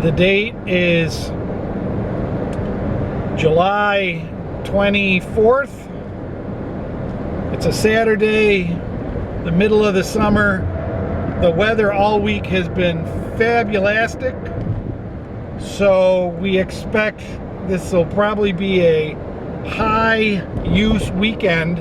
The date is July 24th. It's a Saturday, the middle of the summer. The weather all week has been fabulastic, so we expect this will probably be a high use weekend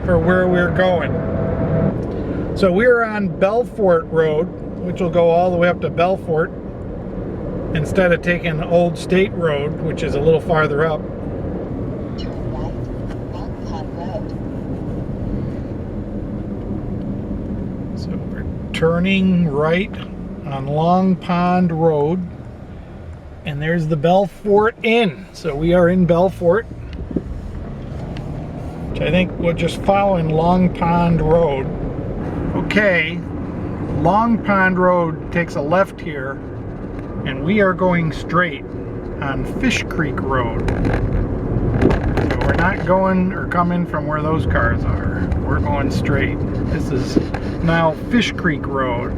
for where we're going. So we're on Belfort Road, which will go all the way up to Belfort, instead of taking Old State Road, which is a little farther up. Turn right, Long Pond Road. So we're turning right on Long Pond Road, and there's the Belfort Inn. So we are in Belfort, which I think we're just following Long Pond Road. Okay, Long Pond Road takes a left here, and we are going straight on Fish Creek Road. So we're not going or coming from where those cars are. We're going straight. This is now Fish Creek Road.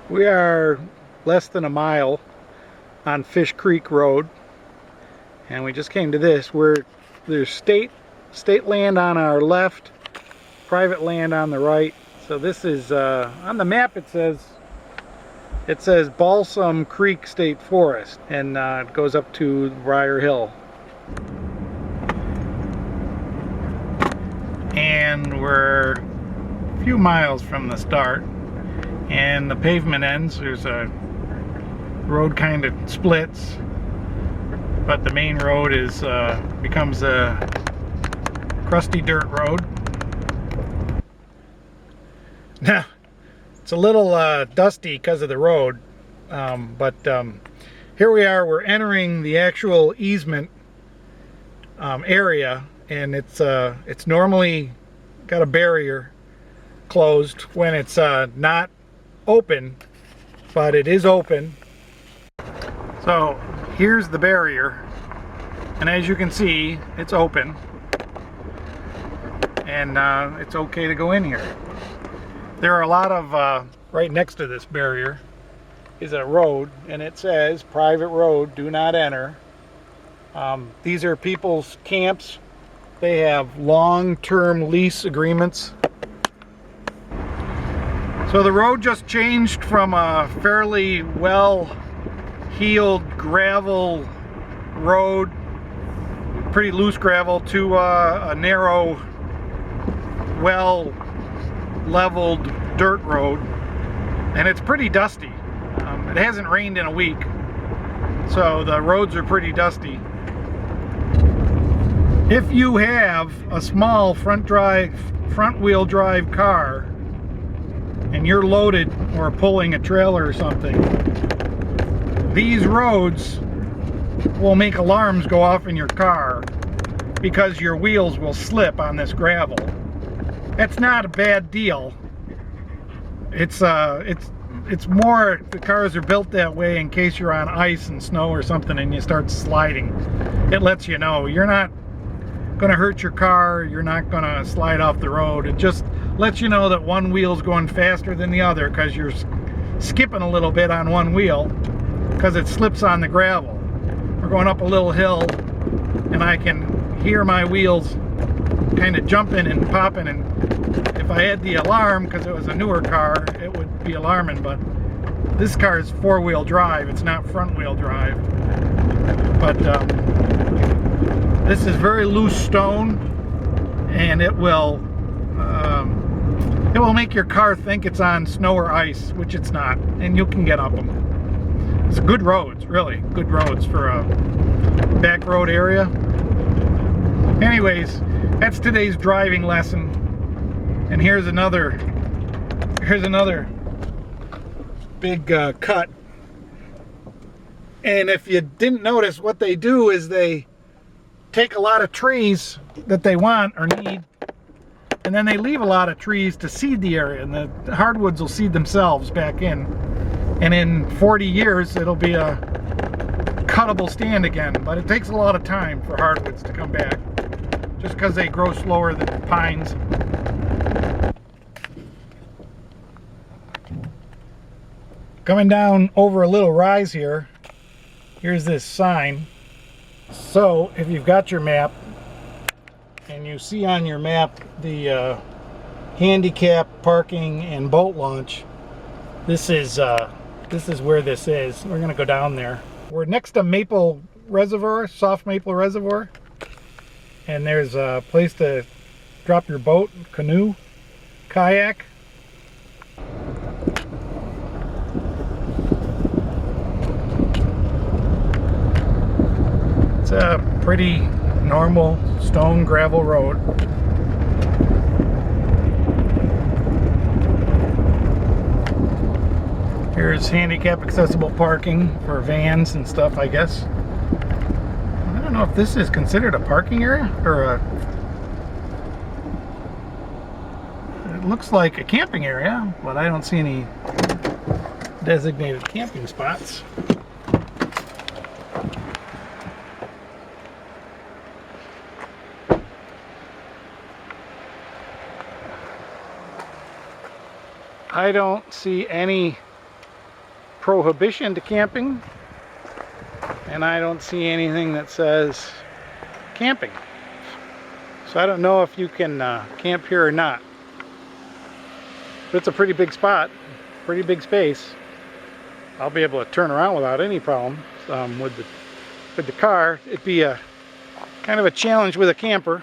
We are less than a mile on Fish Creek Road, and we just came to this where there's state land on our left, private land on the right. So this is on the map. It says Balsam Creek State Forest, and it goes up to Briar Hill. And we're a few miles from the start, and the pavement ends. There's a road kind of splits, but the main road is becomes a crusty dirt road. Now it's a little dusty because of the road, but here we are. We're entering the actual easement area, and it's normally got a barrier closed when it's not open, but it is open. So here's the barrier, and as you can see, it's open, and it's okay to go in here. There are a lot of, right next to this barrier is a road, and it says private road, do not enter. These are people's camps. They have long-term lease agreements. So the road just changed from a fairly well-heeled gravel road, pretty loose gravel, to a narrow, well-leveled dirt road, and it's pretty dusty. It hasn't rained in a week, so the roads are pretty dusty. If you have a small front-wheel drive car and you're loaded or pulling a trailer or something, these roads will make alarms go off in your car because your wheels will slip on this gravel. That's not a bad deal. It's more, the cars are built that way in case you're on ice and snow or something and you start sliding. It lets you know you're not gonna hurt your car, you're not gonna slide off the road. It just lets you know that one wheel's going faster than the other because you're skipping a little bit on one wheel because it slips on the gravel. We're going up a little hill, and I can hear my wheels kind of jumping and popping, and if I had the alarm, because it was a newer car, it would be alarming, but this car is four-wheel drive, it's not front-wheel drive. But this is very loose stone, and it will make your car think it's on snow or ice, which it's not, and you can get up them. It's good roads, really good roads for a back road area. Anyways, that's today's driving lesson, and here's another big cut. And if you didn't notice, what they do is they take a lot of trees that they want or need, and then they leave a lot of trees to seed the area, and the hardwoods will seed themselves back in, and in 40 years it'll be a cuttable stand again. But it takes a lot of time for hardwoods to come back, just because they grow slower than pines. Coming down over a little rise here, here's this sign. So if you've got your map and you see on your map the handicap parking and boat launch, this is where this is. We're gonna go down there. We're next to Maple Reservoir, Soft Maple Reservoir, and there's a place to drop your boat, canoe, kayak. It's a pretty normal stone gravel road. Here's handicap accessible parking for vans and stuff, I guess. I don't know if this is considered a parking area or it looks like a camping area, but I don't see any designated camping spots. I don't see any prohibition to camping, and I don't see anything that says camping. So I don't know if you can camp here or not. But it's a pretty big spot, pretty big space. I'll be able to turn around without any problem with the car. It'd be a kind of a challenge with a camper.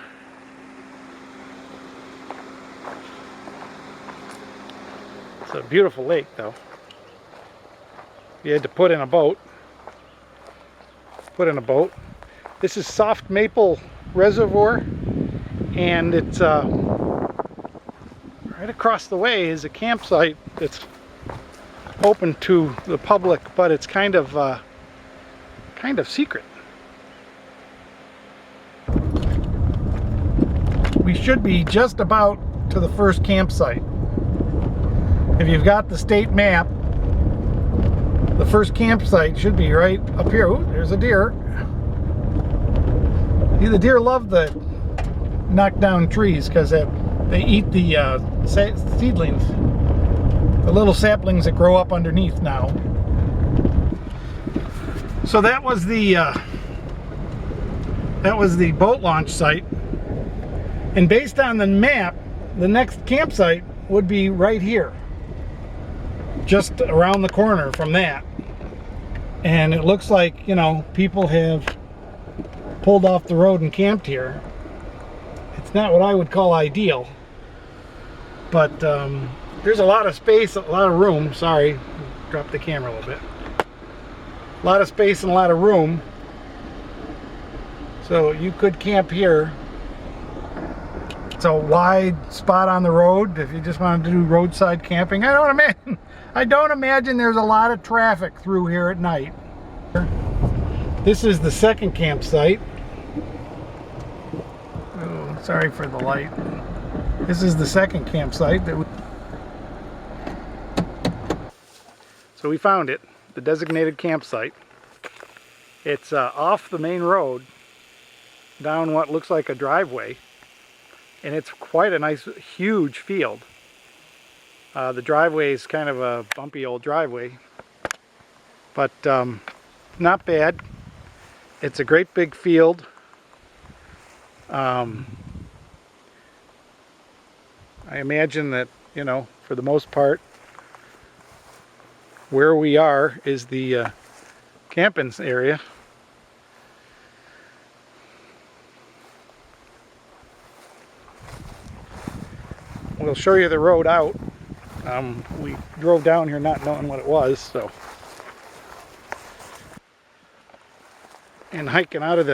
It's a beautiful lake, though. You had to put in a boat. This is Soft Maple Reservoir, and it's right across the way is a campsite that's open to the public, but it's kind of secret. We should be just about to the first campsite. If you've got the state map, the first campsite should be right up here. Ooh, there's a deer. See, the deer love the knockdown trees because they eat the seedlings, the little saplings that grow up underneath now. So that was the boat launch site, and based on the map, the next campsite would be right here, just around the corner from that. And it looks like, you know, people have pulled off the road and camped here. It's not what I would call ideal, but there's a lot of space, a lot of room. Sorry, dropped the camera a little bit. A lot of space and a lot of room, so you could camp here. It's a wide spot on the road if you just wanted to do roadside camping. I don't imagine there's a lot of traffic through here at night. This is the second campsite. Oh, sorry for the light. This is the second campsite so we found it, the designated campsite. It's off the main road down what looks like a driveway, and it's quite a nice huge field. The driveway is kind of a bumpy old driveway, but not bad. It's a great big field. I imagine that, you know, for the most part, where we are is the camping area. We'll show you the road out. We drove down here not knowing what it was, so. And hiking out of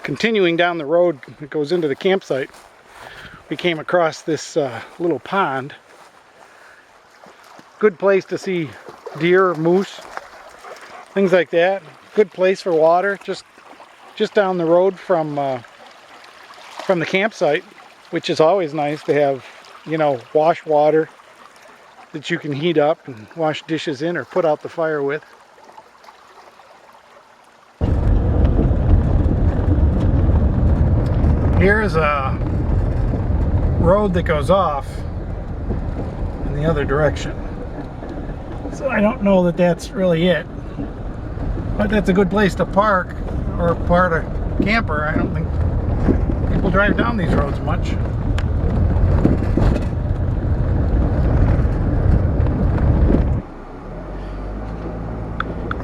continuing down the road that goes into the campsite, we came across this little pond. Good place to see deer, moose, things like that. Good place for water, just down the road from the campsite, which is always nice to have, you know, wash water that you can heat up and wash dishes in or put out the fire with. Here's a road that goes off in the other direction. So I don't know that that's really it. But that's a good place to park or part a camper. I don't think people drive down these roads much.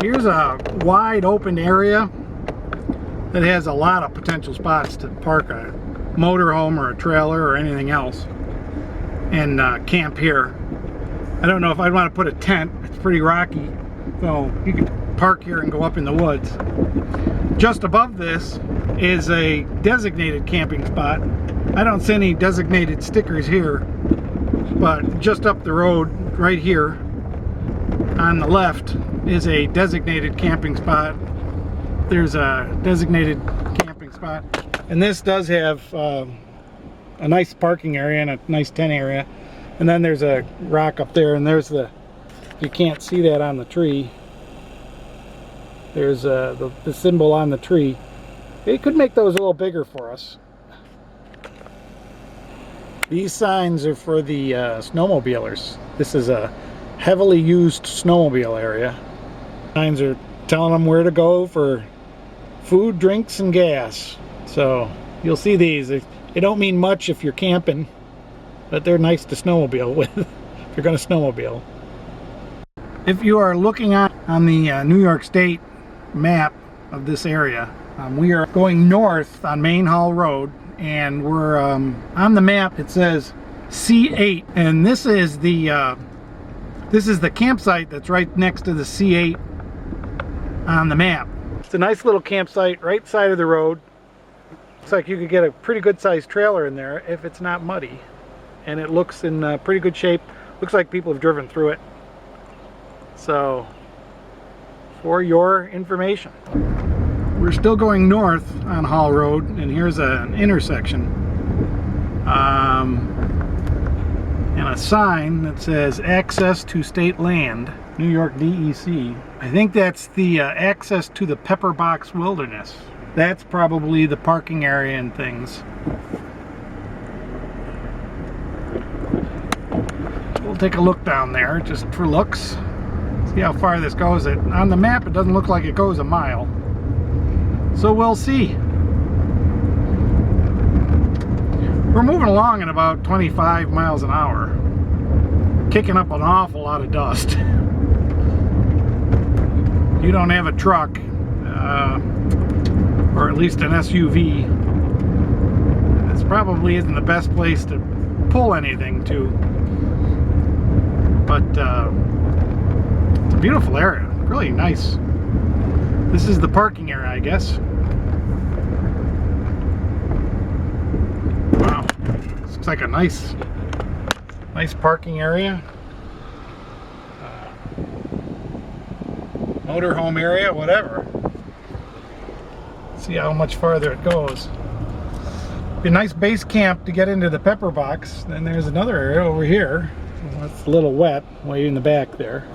Here's a wide open area that has a lot of potential spots to park a motorhome or a trailer or anything else and camp here. I don't know if I'd want to put a tent. It's pretty rocky, so you could park here and go up in the woods. Just above this is a designated camping spot. I don't see any designated stickers here, but just up the road right here on the left is a designated camping spot. There's a designated camping spot, and this does have a nice parking area and a nice tent area. And then there's a rock up there, and there's the, you can't see that on the tree, there's the symbol on the tree. They could make those a little bigger for us. These signs are for the snowmobilers. This is a heavily used snowmobile area. Signs are telling them where to go for food, drinks, and gas. So you'll see these. They don't mean much if you're camping, but they're nice to snowmobile with if you're going to snowmobile. If you are looking on the New York State map of this area, we are going north on Main Hall Road, and we're on the map. It says C8, and this is the campsite that's right next to the C8 on the map. It's a nice little campsite right side of the road. Looks like you could get a pretty good sized trailer in there if it's not muddy, and it looks in pretty good shape. Looks like people have driven through it. So, for your information, we're still going north on Hall Road, and here's an intersection and a sign that says access to state land, New York DEC. I think that's the access to the Pepper Box Wilderness. That's probably the parking area and things. We'll take a look down there just for looks. See how far this goes. On the map it doesn't look like it goes a mile. So we'll see. We're moving along at about 25 miles an hour. Kicking up an awful lot of dust. You don't have a truck, or at least an SUV. This probably isn't the best place to pull anything to. But it's a beautiful area, really nice. This is the parking area, I guess. Wow, this looks like a nice parking area. Motorhome area, whatever. See how much farther it goes. Be a nice base camp to get into the Pepper Box. Then there's another area over here. It's a little wet way in the back there.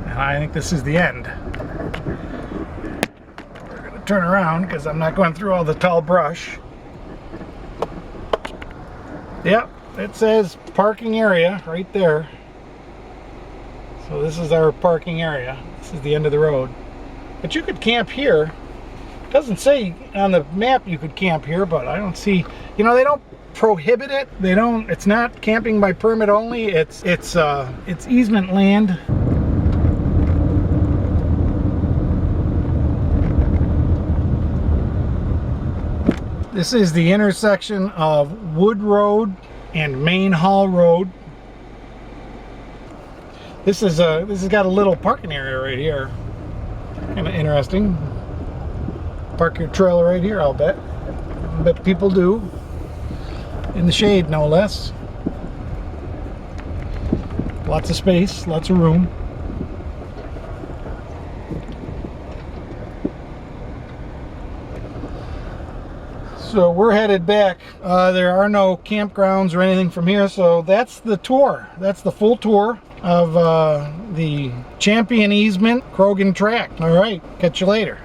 And I think this is the end. We're going to turn around because I'm not going through all the tall brush. Yep, it says parking area right there. So this is our parking area. This is the end of the road. But you could camp here. It doesn't say on the map you could camp here, but I don't see, you know, they don't prohibit it. They don't, it's not camping by permit only. It's easement land. This is the intersection of Wood Road and Main Hall Road. This has got a little parking area right here. Kind of interesting. Park your trailer right here, I'll bet. I bet people do. In the shade, no less. Lots of space, lots of room. So we're headed back. There are no campgrounds or anything from here, so that's the tour. That's the full tour. of the Champion Easement Croghan Tract. All right, catch you later.